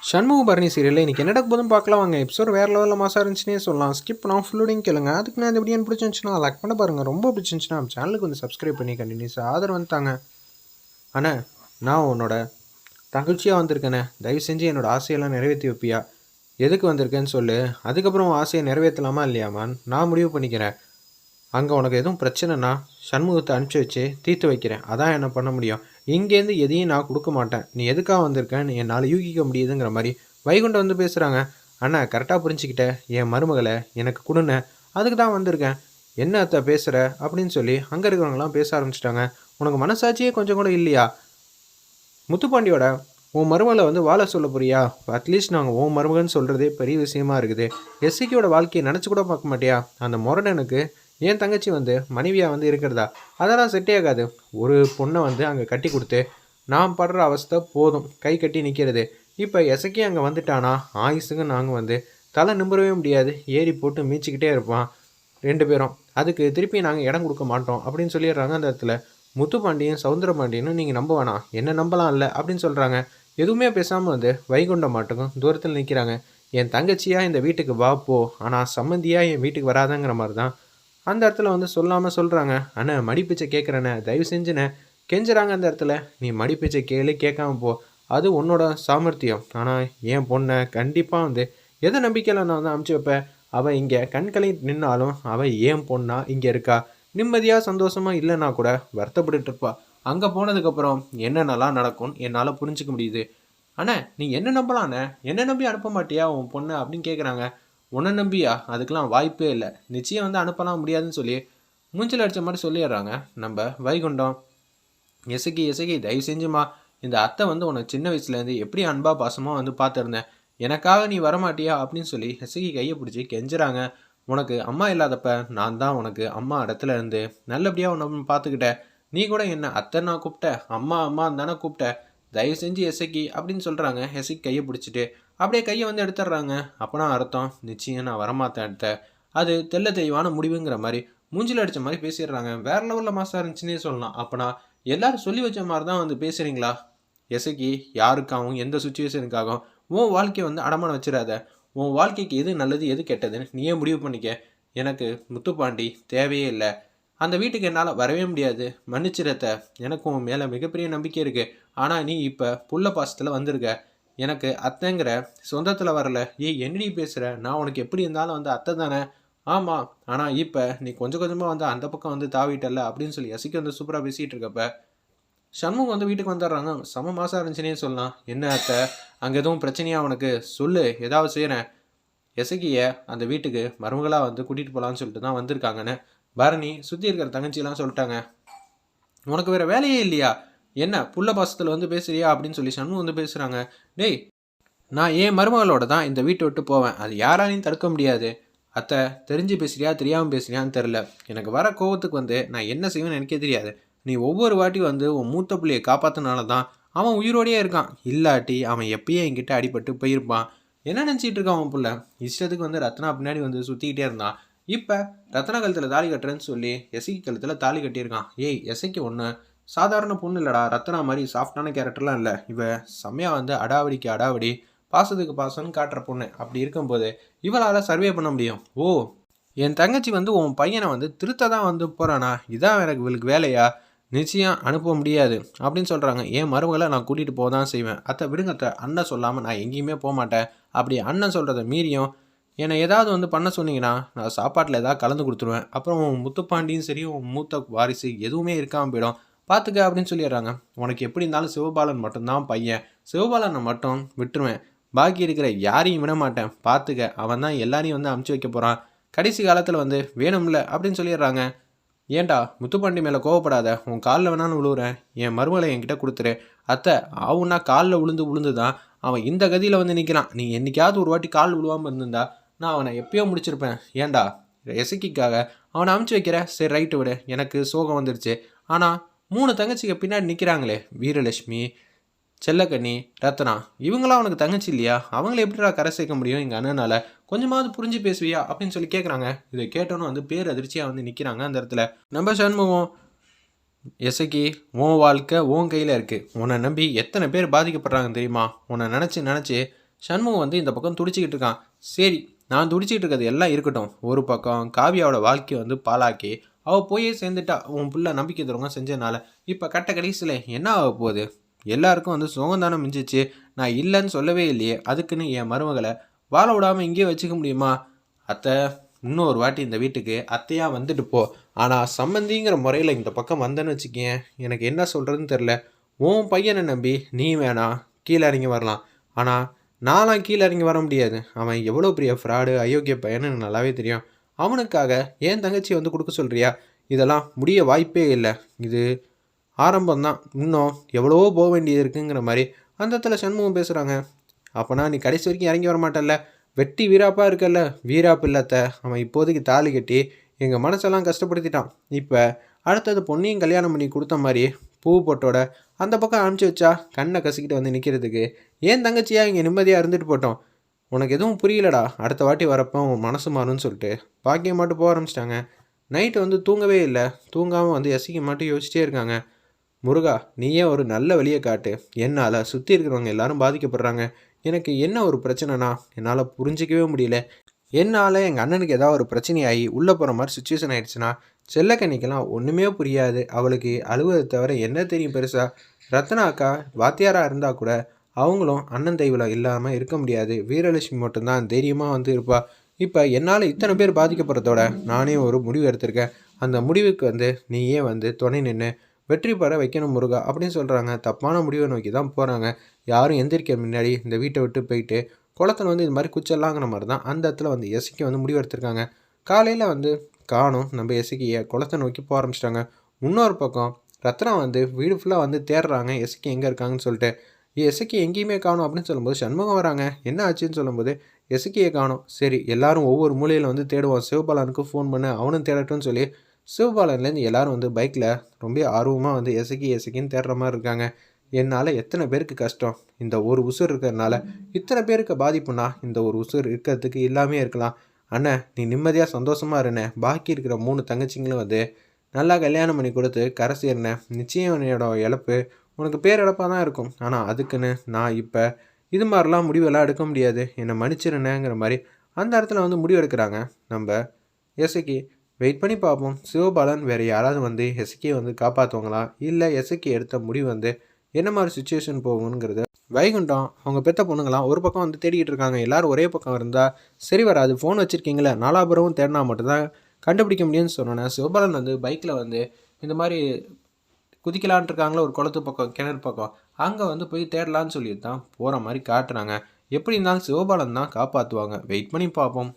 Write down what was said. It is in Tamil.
சண்முகபரணி சீரியலில் இன்றைக்கி என்ன நடக்க போதும் பார்க்கலாம் வாங்க. எபிசோட் வேறு லெவலில் மாசாக இருந்துச்சுன்னே சொல்லலாம். ஸ்கிப் பண்ணாமல் ஃபுல்லோடையும் கேளுங்க. அதுக்கு நான் இந்த வீடியோ பிடிச்சிருந்துச்சுன்னா லைக் பண்ண பாருங்கள். ரொம்ப பிடிச்சிருந்துச்சுன்னா நம்ம சேனலுக்கு வந்து சப்ஸ்கிரைப் பண்ணி கண்டினியூஸாக ஆதரவு வந்துட்டாங்க. ஆனால் நான் உன்னோட தகழ்ச்சியாக வந்திருக்கேனே, தயவு செஞ்சு என்னோடய ஆசையெல்லாம் நிறைவேற்றி வைப்பியா? எதுக்கு வந்திருக்கேன்னு சொல்லு. அதுக்கப்புறம் ஆசையை நிறைவேற்றலாமா இல்லையாமான் நான் முடிவு பண்ணிக்கிறேன். அங்கே உனக்கு எதுவும் பிரச்சனைனா சண்முகத்தை அனுப்பிச்சி வச்சு தீர்த்து வைக்கிறேன். அதான் என்ன பண்ண முடியும். இங்கேருந்து எதையும் நான் கொடுக்க மாட்டேன். நீ எதுக்காக வந்திருக்கேன்னு என்னால் யூகிக்க முடியுதுங்கிற மாதிரி வைகுண்டம் வந்து பேசுகிறாங்க. அண்ணா கரெக்டாக புரிஞ்சுக்கிட்ட, என் மருமகளை எனக்கு கொடுன்னு, அதுக்கு தான் வந்திருக்கேன். என்ன அத்தை பேசுகிற அப்படின்னு சொல்லி அங்கே இருக்கிறவங்களாம் பேச ஆரம்பிச்சிட்டாங்க. உனக்கு மனசாட்சியே கொஞ்சம் கூட இல்லையா? முத்துப்பாண்டியோட உன் மருமகளை வந்து வாழ சொல்ல போறியா? அட்லீஸ்ட் நாங்கள் உன் மருமகன்னு சொல்கிறதே பெரிய விஷயமா இருக்குது. எஸ்சிக்கியோட வாழ்க்கையை நினச்சி கூட பார்க்க மாட்டியா? அந்த முரடனுக்கு என் தங்கச்சி வந்து மனைவியாக வந்து இருக்கிறதா? அதெல்லாம் செட்டே ஆகாது. ஒரு பொண்ணை வந்து அங்கே கட்டி கொடுத்து நான் படுற அவஸ்தை போதும், கை கட்டி நிற்கிறது. இப்போ எசக்கி அங்கே வந்துட்டானா ஆயுசுங்க நாங்கள் வந்து தலை நிம்புறவே முடியாது. ஏறி போட்டு மீச்சிக்கிட்டே இருப்பான் 2 பேரும். அதுக்கு திருப்பி நாங்கள் இடம் கொடுக்க மாட்டோம் அப்படின்னு சொல்லிடுறாங்க. அந்த இடத்துல முத்துப்பாண்டியன் சவுந்தரபாண்டியனும் நீங்கள் நம்ப வேணாம், என்ன நம்பலாம் இல்லை அப்படின்னு சொல்கிறாங்க. எதுவுமே பேசாமல் வந்து வைகுண்டம் மாட்டுக்கும் தூரத்தில் நிற்கிறாங்க. என் தங்கச்சியாக இந்த வீட்டுக்கு வா போ, ஆனால் சம்மந்தியாக என் வீட்டுக்கு வராதங்கிற மாதிரி தான் அந்த இடத்துல வந்து சொல்லாமல் சொல்கிறாங்க. அண்ணா மடிப்பிச்சை கேட்குறேண்ணே, தயவு செஞ்சுண்ணே கெஞ்சுறாங்க. அந்த இடத்துல நீ மடிப்பிச்சை கேளு, கேட்காம போ, அது உன்னோட சாமர்த்தியம். ஆனால் என் பொண்ணை கண்டிப்பாக வந்து எதை நம்பிக்கையில் நான் வந்து அமுச்சு வைப்பேன். அவள் இங்கே கண்களை நின்னாலும் அவள் ஏன் பொண்ணா இங்கே இருக்கா. நிம்மதியாக சந்தோஷமாக இல்லைன்னா கூட வருத்தப்பட்டு இருப்பா. அங்கே போனதுக்கப்புறம் என்னென்னலாம் நடக்கும்னு என்னால் புரிஞ்சிக்க முடியுது. அண்ணா நீ என்ன நம்பலாண்ணே, என்ன நம்பி அனுப்ப மாட்டியா உன் பொண்ணு அப்படின்னு கேட்குறாங்க. உன்னை நம்பியா? அதுக்கெலாம் வாய்ப்பே இல்லை, நிச்சயம் வந்து அனுப்பலாம் முடியாதுன்னு சொல்லி மூஞ்சில் அடித்த மாதிரி சொல்லிடுறாங்க நம்ம வைகுண்டம். எசகி தயவு செஞ்சுமா, இந்த அத்தை வந்து உன்னை சின்ன வயசுலேருந்து எப்படி அன்பா பாசமாக வந்து பார்த்துருந்தேன், எனக்காக நீ வரமாட்டியா அப்படின்னு சொல்லி எசகி கையை பிடிச்சி கெஞ்சுறாங்க. உனக்கு அம்மா இல்லாதப்ப நான் தான் உனக்கு அம்மா இடத்துல இருந்து நல்லபடியாக உன்னை பார்த்துக்கிட்டேன். நீ கூட என்ன அத்தை நான் கூப்பிட்டேன், அம்மா அம்மான்னு தானே கூப்பிட்டேன். தயவு செஞ்சு எசக்கி அப்படின்னு சொல்கிறாங்க. எசக்கி கையை பிடிச்சிட்டு அப்படியே கையை வந்து எடுத்துடுறாங்க. அப்போனா அர்த்தம் நிச்சயம் நான் வரமாட்டேன் எடுத்த, அது தெல்ல தெளிவான முடிவுங்கிற மாதிரி மூஞ்சில் அடித்த மாதிரி பேசிடுறாங்க. வேற லெவலில் மாசாக இருந்துச்சுன்னே சொல்லலாம். அப்போனா எல்லாரும் சொல்லி வச்ச மாதிரி தான் வந்து பேசுகிறீங்களா? எசக்கி யாருக்காகவும் எந்த சுச்சுவேஷனுக்காகவும் உன் வாழ்க்கையை வந்து அடமானம் வச்சிடாத. உன் வாழ்க்கைக்கு எது நல்லது எது கெட்டதுன்னு நீயே முடிவு பண்ணிக்க. எனக்கு முத்துப்பாண்டி தேவையே இல்லை. அந்த வீட்டுக்கு என்னால் வரவே முடியாது, மன்னிச்சிடத்த. எனக்கு உன் மேலே மிகப்பெரிய நம்பிக்கை இருக்குது. ஆனால் நீ இப்போ புள்ள பாசத்தில் வந்திருக்க. எனக்கு அத்தைங்கிற சொந்தத்தில் வரல. என்னடி பேசுகிற? நான் உனக்கு எப்படி இருந்தாலும் வந்து அத்தை தானே. ஆமாம், ஆனால் இப்போ நீ கொஞ்சம் கொஞ்சமாக வந்து அந்த பக்கம் வந்து தாவிட்டல அப்படின்னு சொல்லி எசக்கி வந்து சூப்பராக பேசிகிட்டு இருக்கப்ப சண்முகம் வந்து வீட்டுக்கு வந்துடுறாங்க. செம மாதம் இருந்துச்சுன்னே சொல்லலாம். என்ன அத்தை, அங்கே எதுவும் பிரச்சனையாக உனக்கு? சொல்லு, ஏதாவது செய்கிறேன். எசக்கியை அந்த வீட்டுக்கு மருமகளாக வந்து கூட்டிகிட்டு போகலான்னு சொல்லிட்டு தான் வந்திருக்காங்கன்னு பரணி சுற்றி இருக்கிற தங்கச்சியெல்லாம் சொல்லிட்டாங்க. உனக்கு வேறு வேலையே இல்லையா? என்ன புள்ள பாசத்தில் வந்து பேசுறியா அப்படின்னு சொல்லி சண்முகம் வந்து பேசுகிறாங்க. டேய், நான் என் மருமகளோட தான் இந்த வீட்டை விட்டு போவேன், அது யாராலையும் தடுக்க முடியாது. அத்தை தெரிஞ்சு பேசுறியா தெரியாமல் பேசுறியான்னு தெரில. எனக்கு வர கோவத்துக்கு வந்து நான் என்ன செய்வேன்னு எனக்கே தெரியாது. நீ ஒவ்வொரு வாட்டி வந்து உன் மூத்த பிள்ளையை காப்பாற்றினால தான் அவன் உயிரோடையே இருக்கான். இல்லாட்டி அவன் எப்பயே என்கிட்ட அடிபட்டு போயிருப்பான். என்ன நினச்சிட்டு இருக்கான் அவன் பிள்ளை? இஷ்டத்துக்கு வந்து ரத்னா பின்னாடி வந்து சுற்றிக்கிட்டே இருந்தான். இப்போ ரத்னா கழுத்தில் தாலி கட்டுறேன்னு சொல்லி எசைக்கு கழுத்தில் தாலி கட்டியிருக்கான். ஏய் எசைக்கு ஒன்று சாதாரண பொண்ணு இல்லைடா, ரத்னா மாதிரி சாஃப்டான கேரக்டர்லாம் இல்லை. இவ செம்மையாக வந்து அடாவடிக்கு அடாவடி, பாசத்துக்கு பாசம்னு காட்டுற பொண்ணு. அப்படி இருக்கும்போது இவளால் சர்வே பண்ண முடியும். ஓ, என் தங்கச்சி வந்து உன் பையனை வந்து திருத்த தான் வந்து போகிறானா? இதான் எனக்கு இவளுக்கு வேலையா? நிச்சயம் அனுப்ப முடியாது அப்படின்னு சொல்கிறாங்க. என் மருமகளை நான் கூட்டிகிட்டு போக தான் செய்வேன். அத்தை விடுங்க அத்தை, அண்ணன் சொல்லாமல் நான் எங்கேயுமே போக மாட்டேன். அப்படி அண்ணன் சொல்கிறத மீறியும் என்னை ஏதாவது வந்து பண்ண சொன்னீங்கன்னா நான் சாப்பாட்டில் ஏதாவது கலந்து கொடுத்துருவேன். அப்புறம் உன் முத்துப்பாண்டியும் சரி உன் மூத்த வாரிசு எதுவுமே இருக்காமல் போயிடும், பார்த்துக்க அப்படின்னு சொல்லிடுறாங்க. உனக்கு எப்படி இருந்தாலும் சிவபாலன் மட்டும்தான் பையன், சிவபாலனை மட்டும் விட்டுருவேன், பாக்கி இருக்கிற யாரையும் விட மாட்டேன், பார்த்துக்க. அவன் தான் எல்லாரையும் வந்து அமுச்சு வைக்க போகிறான். கடைசி காலத்தில் வந்து வேணும்ல அப்படின்னு சொல்லிடுறாங்க. ஏன்டா முத்துப்பாண்டி மேலே கோவப்படாத, உன் காலில் வேணாலும் விழுவுறேன், என் மருமகளை என்கிட்ட கொடுத்துரு. அத்தை அவனா காலில் விழுந்து தான் அவன் இந்த கதியில் வந்து நிற்கிறான். நீ என்னைக்காவது ஒரு வாட்டி கால் விழுவாமல் இருந்திருந்தா நான் அவனை எப்பயோ முடிச்சிருப்பேன். ஏன்டா எசக்கிக்காக அவனை அமுச்சு வைக்கிற? சரி ரைட்டு விடு, எனக்கு சோகம் வந்துருச்சு. ஆனால் 3 தங்கச்சிக்கு பின்னாடி நிற்கிறாங்களே, வீரலட்சுமி, செல்லக்கண்ணி, ரத்னா, இவங்களாம் அவனுக்கு தங்கச்சி இல்லையா? அவங்கள எப்படிடா கரை சேர்க்க முடியும் எங்கள் அண்ணனால்? கொஞ்சமாவது புரிஞ்சு பேசுவியா அப்படின்னு சொல்லி கேட்குறாங்க. இதை கேட்டோன்னு வந்து பேர் அதிர்ச்சியாக வந்து நிற்கிறாங்க. அந்த இடத்துல நம்ம சண்முகம், எசக்கி உன் வாழ்க்கை உன் கையில் இருக்குது. உன்னை நம்பி எத்தனை பேர் பாதிக்கப்படுறாங்க தெரியுமா? உன்னை நினச்சி சண்முகம் வந்து இந்த பக்கம் துடிச்சிக்கிட்டு இருக்கான். சரி, நான் துடிச்சிக்கிட்டு இருக்கிறது எல்லாம் இருக்கட்டும். ஒரு பக்கம் காவியாவோட வாழ்க்கையை வந்து பாழாக்கி அவள் போயே சேர்ந்துட்டா உன் பிள்ளை நம்பிக்கை துரோகம் செஞ்சனால. இப்போ கட்ட கடைசியில் என்ன ஆக போகுது? எல்லாருக்கும் வந்து சுகந்தானம் மிஞ்சிச்சு. நான் இல்லைன்னு சொல்லவே இல்லையே, அதுக்குன்னு என் மருமகளை வாழ விடாமல் இங்கேயே வச்சுக்க முடியுமா? அத்தை, இன்னொரு வாட்டி இந்த வீட்டுக்கு அத்தையாக வந்துட்டு போ. ஆனால் சம்மந்திங்கிற முறையில் இந்த பக்கம் வந்தேன்னு வச்சுக்கேன், எனக்கு என்ன சொல்கிறதுன்னு தெரில. உன் பையனை நம்பி நீ வேணாம் கீழே இறங்கி வரலாம், ஆனால் நான்லாம் கீழே இறங்கி வர முடியாது. அவன் எவ்வளோ பெரிய ஃப்ராடு அயோக்கிய பையன்னு எனக்கு நல்லாவே தெரியும். அவனுக்காக ஏன் தங்கச்சி வந்து கொடுக்க சொல்கிறியா? இதெல்லாம் முடிய வாய்ப்பே இல்லை. இது ஆரம்பம்தான், இன்னும் எவ்வளவோ போக வேண்டியது இருக்குங்கிற மாதிரி அந்த இடத்துல சண்முகம் பேசுகிறாங்க. அப்போனா நீ கடைசி வரைக்கும் இறங்கி வர மாட்டல்ல? வெட்டி வீராப்பாக இருக்கல்ல? வீராப்பு இல்லாத அவன் இப்போதைக்கு தாலி கட்டி எங்கள் மனசெல்லாம் கஷ்டப்படுத்திட்டான். இப்போ அடுத்தது பொண்ணையும் கல்யாணம் பண்ணி கொடுத்த மாதிரி பூ பொட்டோட அந்த பக்கம் அனுப்பிச்சி வச்சா கண்ணை கசிக்கிட்டு வந்து நிற்கிறதுக்கு ஏன் தங்கச்சியா இங்கே நிம்மதியாக இருந்துட்டு போட்டோம். உனக்கு எதுவும் புரியலடா, அடுத்த வாட்டி வரப்போ உன் மனசு மாறும்னு சொல்லிட்டு பாக்கியம் மட்டும் போக ஆரம்பிச்சிட்டாங்க. நைட்டு வந்து தூங்கவே இல்லை. தூங்காமல் வந்து எசிக்க மட்டும் யோசிச்சிட்டே இருக்காங்க. முருகா, நீயே ஒரு நல்ல வழியை காட்டு. என்னால் சுற்றி இருக்கிறவங்க எல்லாரும் பாதிக்கப்படுறாங்க. எனக்கு என்ன ஒரு பிரச்சனைனா என்னால் புரிஞ்சிக்கவே முடியல. என்னால் எங்கள் அண்ணனுக்கு ஏதாவது ஒரு பிரச்சனையாகி உள்ளே போகிற மாதிரி சுச்சுவேஷன் ஆகிடுச்சுன்னா செல்லக்கண்ணிக்கெல்லாம் ஒன்றுமே புரியாது. அவளுக்கு அழுவதை தவிர என்ன தெரியும் பெருசாக? ரத்னா அக்கா வாத்தியாராக இருந்தால் கூட அவங்களும் அண்ணன் தெய்வில் இல்லாமல் இருக்க முடியாது. வீரலட்சுமி மட்டும்தான் தைரியமாக வந்து இருப்பாள். இப்போ என்னால் இத்தனை பேர் பாதிக்கப்படுறதோட நானே ஒரு முடிவு எடுத்திருக்கேன். அந்த முடிவுக்கு வந்து நீயே வந்து துணை நின்று வெற்றி பெற வைக்கணும் முருகா அப்படின்னு சொல்கிறாங்க. தப்பான முடிவை நோக்கி தான் போகிறாங்க. யாரும் எந்திரிக்க முன்னாடி இந்த வீட்டை விட்டு போயிட்டு குளத்தில் வந்து இது மாதிரி குச்சலாங்கிற மாதிரி தான் அந்த இடத்துல வந்து எசிக்க வந்து முடிவு எடுத்திருக்காங்க. காலையில் வந்து காணும் நம்ம எசிக்கியை குளத்தை நோக்கி போக ஆரம்பிச்சிட்டாங்க. இன்னொரு பக்கம் ரத்னா வந்து வீடு ஃபுல்லாக வந்து தேடுறாங்க எசிக்கி எங்கே இருக்காங்கன்னு சொல்லிட்டு. எசக்கி எங்கேயுமே காணும் அப்படின்னு சொல்லும்போது சண்முகம் வராங்க. என்ன ஆச்சுன்னு சொல்லும்போது எசக்கியை காணும். சரி, எல்லாரும் ஒவ்வொரு மூலையில் வந்து தேடுவோம். சிவபாலனுக்கு ஃபோன் பண்ண அவனும் தேடட்டும்னு சொல்லி சிவபாலன்லேருந்து எல்லாரும் வந்து பைக்கில் ரொம்ப ஆர்வமாக வந்து எசக்கின்னு தேடுற மாதிரி இருக்காங்க. என்னால் எத்தனை பேருக்கு கஷ்டம், இந்த ஒரு உசுர் இருக்கிறதுனால இத்தனை பேருக்கு பாதிப்புனா இந்த ஒரு உசுர் இருக்கிறதுக்கு எல்லாமே இருக்கலாம். அண்ணன், நீ நிம்மதியாக சந்தோஷமாக இருண்ணே. பாக்கி இருக்கிற 3 தங்கச்சிங்களும் வந்து நல்லா கல்யாணம் பண்ணி கொடுத்து கரை சேர்னேன். நிச்சயம் என்னோட இழப்பு உனக்கு பேரிழப்பாக தான் இருக்கும். ஆனால் அதுக்குன்னு நான் இப்போ இது மாதிரிலாம் முடிவெல்லாம் எடுக்க முடியாது. என்னை மன்னிச்சிருந்தேங்கிற மாதிரி அந்த இடத்துல வந்து முடிவு எடுக்கிறாங்க நம்ம எசக்கி. வெயிட் பண்ணி பார்ப்போம், சிவபாலன் வேறு யாராவது வந்து எசக்கியை வந்து காப்பாற்றுவாங்களா, இல்லை எசக்கி எடுத்த முடிவு வந்து என்ன மாதிரி சுச்சுவேஷன் போகுங்கிறது. வைகுண்டம் அவங்க பெற்ற பொண்ணுங்களாம் ஒரு பக்கம் வந்து தேடிக்கிட்டு இருக்காங்க. எல்லோரும் ஒரே பக்கம் இருந்தால் சரி வராது. ஃபோன் வச்சுருக்கீங்களே, நாலாபுரமும் தேடினா மட்டும்தான் கண்டுபிடிக்க முடியும்னு சொன்னோன்னே சிவபாலன் வந்து பைக்கில் வந்து இந்த மாதிரி குதிக்கலான் இருக்காங்களா ஒரு குளத்து பக்கம் கிணறு பக்கம், அங்கே வந்து போய் தேடலான்னு சொல்லிட்டு தான் போகிற மாதிரி காட்டுறாங்க. எப்படி இருந்தாலும் சிவபாலன் தான் காப்பாற்றுவாங்க. வெயிட் பண்ணி பார்ப்போம்.